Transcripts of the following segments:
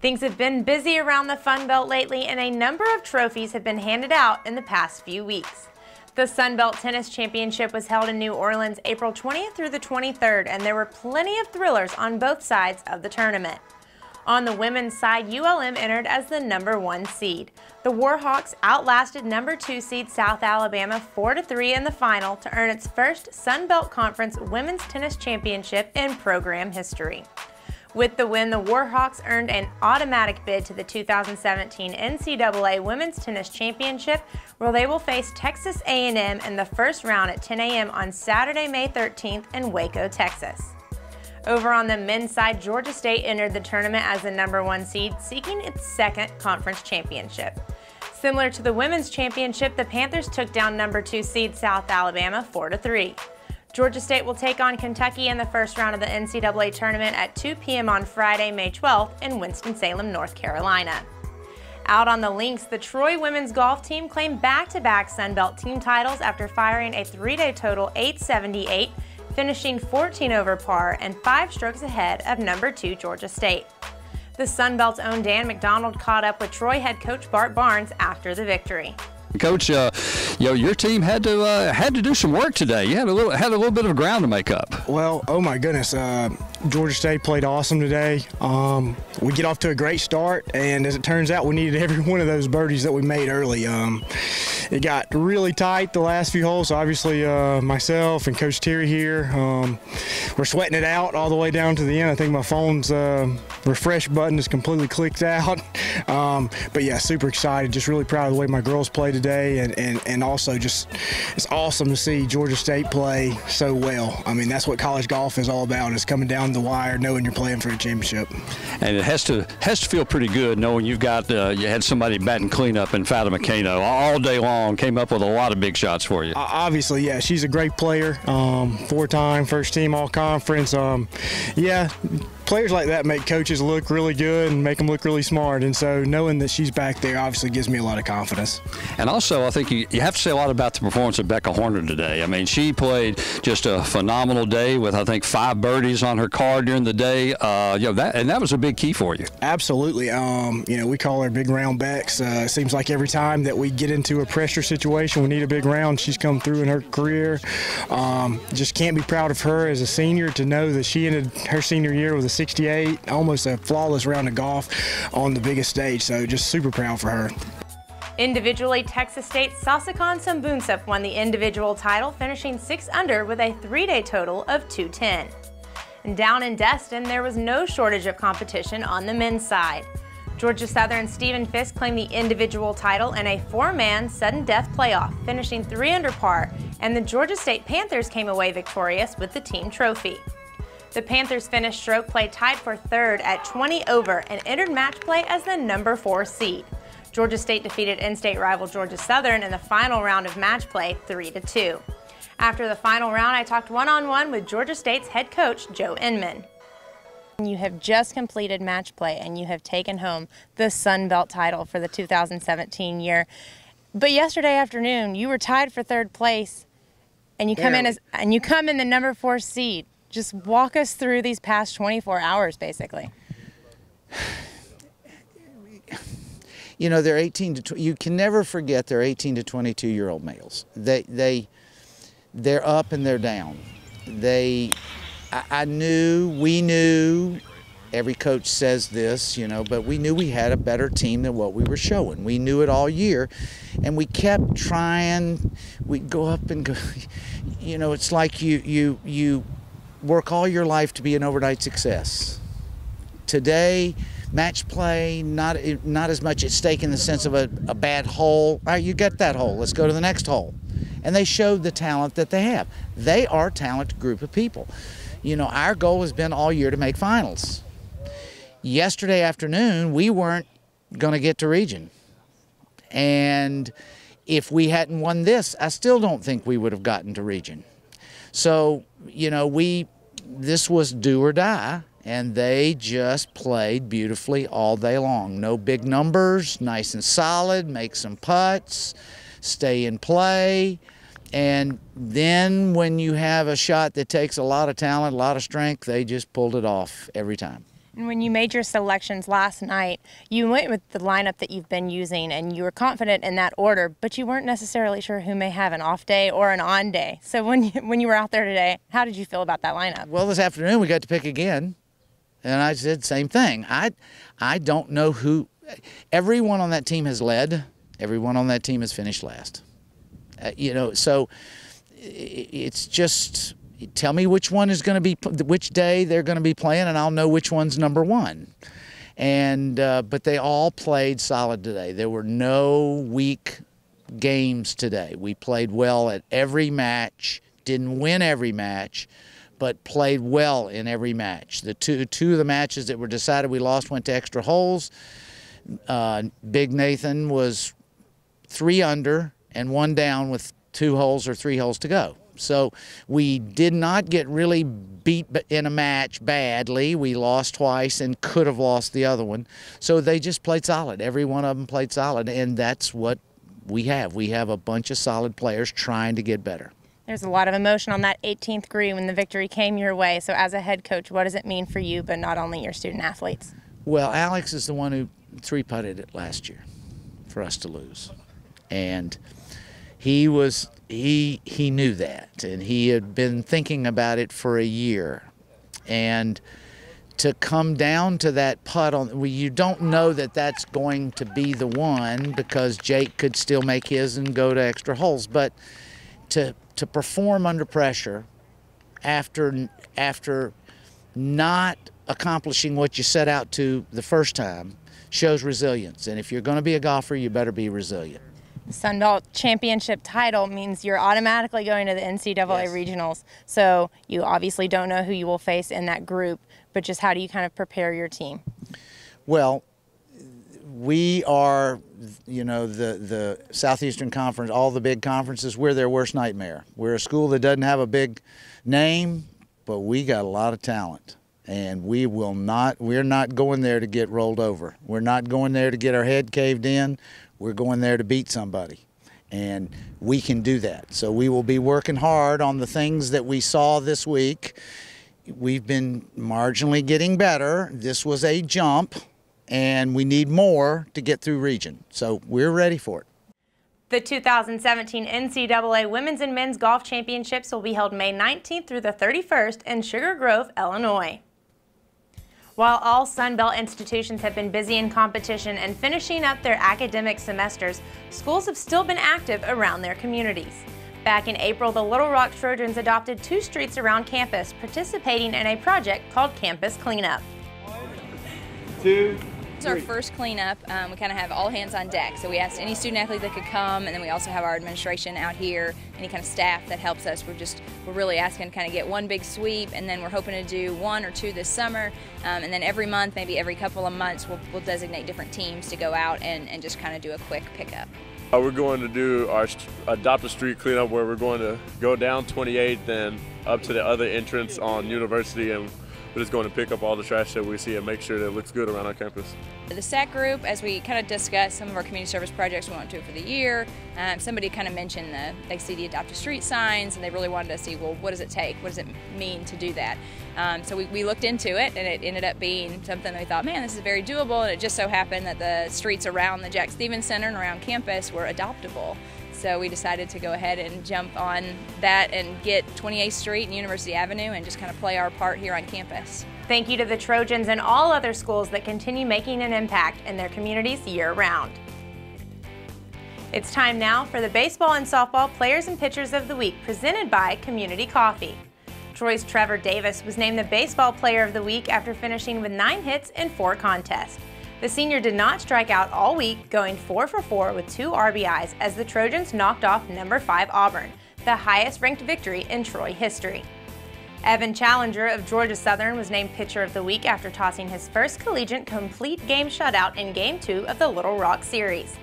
Things have been busy around the Sun Belt lately, and a number of trophies have been handed out in the past few weeks. The Sun Belt Tennis Championship was held in New Orleans April 20th through the 23rd, and there were plenty of thrillers on both sides of the tournament. On the women's side, ULM entered as the #1 seed. The Warhawks outlasted #2 seed South Alabama 4-3 in the final to earn its first Sun Belt Conference Women's Tennis Championship in program history. With the win, the Warhawks earned an automatic bid to the 2017 NCAA Women's Tennis Championship, where they will face Texas A&M in the first round at 10 a.m. on Saturday, May 13th in Waco, Texas. Over on the men's side, Georgia State entered the tournament as the #1 seed, seeking its second conference championship. Similar to the women's championship, the Panthers took down #2 seed South Alabama 4-3. Georgia State will take on Kentucky in the first round of the NCAA tournament at 2 p.m. on Friday, May 12th in Winston-Salem, North Carolina. Out on the links, the Troy women's golf team claimed back-to-back Sun Belt team titles after firing a three-day total 878, finishing 14 over par and 5 strokes ahead of #2 Georgia State. The Sun Belt's own Dan McDonald caught up with Troy head coach Bart Barnes after the victory. Coach, your team had to do some work today. You had a little bit of ground to make up. Well, oh my goodness, Georgia State played awesome today. We get off to a great start, and as it turns out, we needed every one of those birdies that we made early. It got really tight the last few holes. So obviously, myself and Coach Terry here, we're sweating it out all the way down to the end. I think my phone's refresh button is completely clicked out. But yeah, super excited. Just really proud of the way my girls played today, and also just it's awesome to see Georgia State play so well. I mean, that's what college golf is all about, is coming down the wire knowing you're playing for a championship. And it has to feel pretty good knowing you had somebody batting cleanup in Fatima Kano all day long, came up with a lot of big shots for you. Obviously, yeah, she's a great player, 4-time first team all conference. Yeah, players like that make coaches look really good and make them look really smart, and so knowing that she's back there obviously gives me a lot of confidence. And also, I think you have to say a lot about the performance of Becca Horner today. I mean, she played just a phenomenal day with, I think, 5 birdies on her card during the day. That was a big key for you. Absolutely. We call her Big Round Bex. It seems like every time that we get into a pressure situation, we need a big round. She's come through in her career. Just can't be proud of her as a senior to know that she ended her senior year with a 68, almost a flawless round of golf on the biggest stage. So just super proud for her. Individually, Texas State's Sasikan Sambunsep won the individual title, finishing 6 under with a 3-day total of 210. And down in Destin, there was no shortage of competition on the men's side. Georgia Southern's Stephen Fisk claimed the individual title in a 4-man sudden death playoff, finishing 3 under par, and the Georgia State Panthers came away victorious with the team trophy. The Panthers finished stroke play tied for 3rd at 20 over and entered match play as the #4 seed. Georgia State defeated in-state rival Georgia Southern in the final round of match play 3-2. After the final round, I talked one-on-one with Georgia State's head coach, Joe Inman. You have just completed match play and you have taken home the Sun Belt title for the 2017 year. But yesterday afternoon, you were tied for 3rd place and you come in the #4 seed. Just walk us through these past 24 hours, basically. You know, they're 18 to you can never forget they're 18 to 22-year-old males. They're up and they're down. We knew, every coach says this, but we knew we had a better team than what we were showing. We knew it all year, and we kept trying. We'd go up and go, it's like you work all your life to be an overnight success. Today, match play, not as much at stake in the sense of a bad hole. All right, you get that hole, let's go to the next hole. And they showed the talent that they have. They are a talented group of people. Our goal has been all year to make finals. Yesterday afternoon, we weren't going to get to region. And if we hadn't won this, I still don't think we would have gotten to region. So, this was do or die, and they just played beautifully all day long. No big numbers, nice and solid, make some putts, stay in play. And then when you have a shot that takes a lot of talent, a lot of strength, they just pulled it off every time. And when you made your selections last night, you went with the lineup that you've been using and you were confident in that order, but you weren't necessarily sure who may have an off day or an on day. So when you were out there today, how did you feel about that lineup? Well, this afternoon we got to pick again, and I said same thing. I don't know who. Everyone on that team has led. Everyone on that team has finished last. So it's just. Tell me which one is going to be, which day they're going to be playing, and I'll know which one's number one. And but they all played solid today. There were no weak games today. We played well at every match. Didn't win every match, but played well in every match. The two of the matches that were decided we lost went to extra holes. Big Nathan was 3 under and 1 down with 2 holes or 3 holes to go. So we did not get really beat in a match badly. We lost twice and could have lost the other one. So they just played solid. Every one of them played solid, and that's what we have. We have a bunch of solid players trying to get better. There's a lot of emotion on that 18th green when the victory came your way. So as a head coach, what does it mean for you, but not only your student athletes? Well, Alex is the one who 3-putted it last year for us to lose. And he knew that, and he had been thinking about it for a year. And to come down to that putt you don't know that that's going to be the one, because Jake could still make his and go to extra holes. But to perform under pressure after not accomplishing what you set out to the first time shows resilience. And if you're going to be a golfer, you better be resilient. Sunbelt Championship title means you're automatically going to the NCAA regionals. So you obviously don't know who you will face in that group, but just how do you kind of prepare your team? Well, we are, the Southeastern Conference, all the big conferences, we're their worst nightmare. We're a school that doesn't have a big name, but we got a lot of talent. And we're not going there to get rolled over. We're not going there to get our head caved in. We're going there to beat somebody, and we can do that. So we will be working hard on the things that we saw this week. We've been marginally getting better. This was a jump, and we need more to get through region. So we're ready for it. The 2017 NCAA Women's and Men's Golf Championships will be held May 19th through the 31st in Sugar Grove, Illinois. While all Sunbelt institutions have been busy in competition and finishing up their academic semesters, schools have still been active around their communities. Back in April, the Little Rock Trojans adopted 2 streets around campus, participating in a project called Campus Cleanup. 1, 2, It's our first cleanup. We kind of have all hands on deck. So we asked any student athlete that could come, and then we also have our administration out here, any kind of staff that helps us. We're really asking to kind of get one big sweep, and then we're hoping to do 1 or 2 this summer. And then every month, maybe every couple of months, we'll designate different teams to go out and just kind of do a quick pickup. We're going to do our Adopt a Street cleanup, where we're going to go down 28th and up to the other entrance on University, and we're just going to pick up all the trash that we see and make sure that it looks good around our campus. The SAC group, as we kind of discussed some of our community service projects we want to do for the year, somebody kind of mentioned they see the Adopt a Street signs, and they really wanted to see, well, what does it take? What does it mean to do that? So we looked into it, and it ended up being something that we thought, man, this is very doable, and it just so happened that the streets around the Jack Stevens Center and around campus were adoptable. So we decided to go ahead and jump on that and get 28th Street and University Avenue and just kind of play our part here on campus. Thank you to the Trojans and all other schools that continue making an impact in their communities year-round. It's time now for the baseball and softball players and pitchers of the week, presented by Community Coffee. Troy's Trevor Davis was named the baseball player of the week after finishing with 9 hits in 4 contests. The senior did not strike out all week, going 4 for 4 with 2 RBIs as the Trojans knocked off number 5 Auburn, the highest-ranked victory in Troy history. Evan Challenger of Georgia Southern was named Pitcher of the Week after tossing his first collegiate complete game shutout in Game 2 of the Little Rock Series.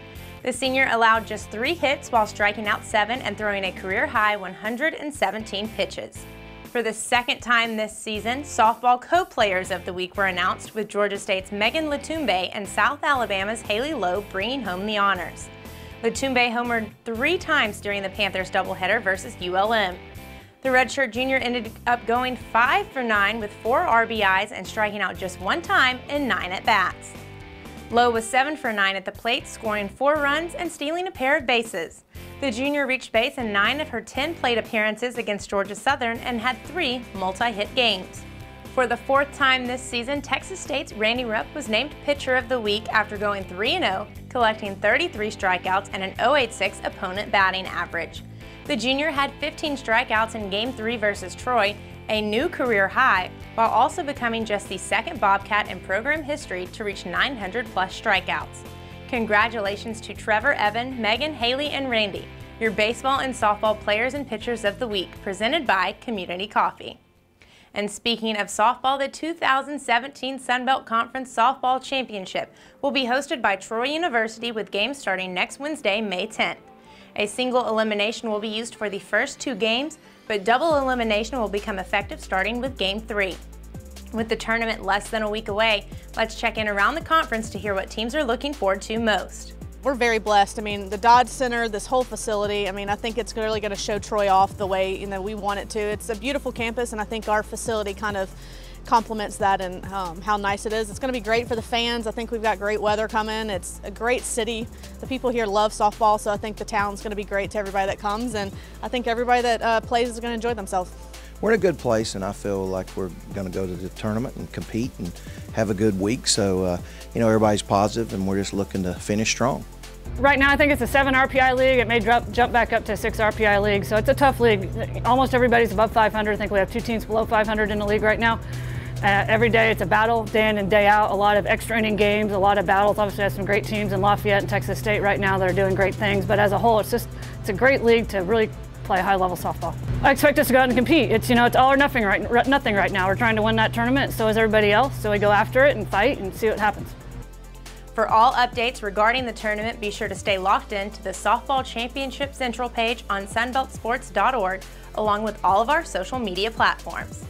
The senior allowed just 3 hits while striking out 7 and throwing a career-high 117 pitches. For the second time this season, softball co-players of the week were announced, with Georgia State's Megan Latumbe and South Alabama's Haley Lowe bringing home the honors. Latumbe homered 3 times during the Panthers doubleheader versus ULM. The redshirt junior ended up going 5 for 9 with 4 RBIs and striking out just 1 time in 9 at-bats. Lowe was 7 for 9 at the plate, scoring 4 runs and stealing a pair of bases. The junior reached base in 9 of her 10 plate appearances against Georgia Southern and had 3 multi-hit games. For the 4th time this season, Texas State's Randy Rupp was named Pitcher of the Week after going 3-0, collecting 33 strikeouts and an .086 opponent batting average. The junior had 15 strikeouts in Game 3 versus Troy, a new career high, while also becoming just the 2nd Bobcat in program history to reach 900-plus strikeouts. Congratulations to Trevor, Evan, Megan, Haley, and Randy, your baseball and softball players and pitchers of the week, presented by Community Coffee. And speaking of softball, the 2017 Sun Belt Conference Softball Championship will be hosted by Troy University with games starting next Wednesday, May 10th. A single elimination will be used for the first 2 games, but double elimination will become effective starting with Game 3. With the tournament less than a week away, let's check in around the conference to hear what teams are looking forward to most. We're very blessed. I mean, the Dodge Center, this whole facility, I mean, I think it's really going to show Troy off the way we want it to. It's a beautiful campus, and I think our facility kind of complements that and how nice it is. It's going to be great for the fans. I think we've got great weather coming. It's a great city. The people here love softball, so I think the town's going to be great to everybody that comes, and I think everybody that plays is going to enjoy themselves. We're in a good place, and I feel like we're going to go to the tournament and compete and have a good week. So, you know, everybody's positive, and we're just looking to finish strong. Right now, I think it's a 7 RPI league. It may jump back up to a 6 RPI league, so it's a tough league. Almost everybody's above 500. I think we have 2 teams below 500 in the league right now. Every day it's a battle, day in and day out, a lot of extra inning games, a lot of battles. Obviously, have some great teams in Lafayette and Texas State right now that are doing great things, but as a whole, it's a great league to really play high-level softball. I expect us to go out and compete. It's all or nothing right now. We're trying to win that tournament, so is everybody else, so we go after it and fight and see what happens. For all updates regarding the tournament, be sure to stay locked in to the Softball Championship Central page on sunbeltsports.org, along with all of our social media platforms.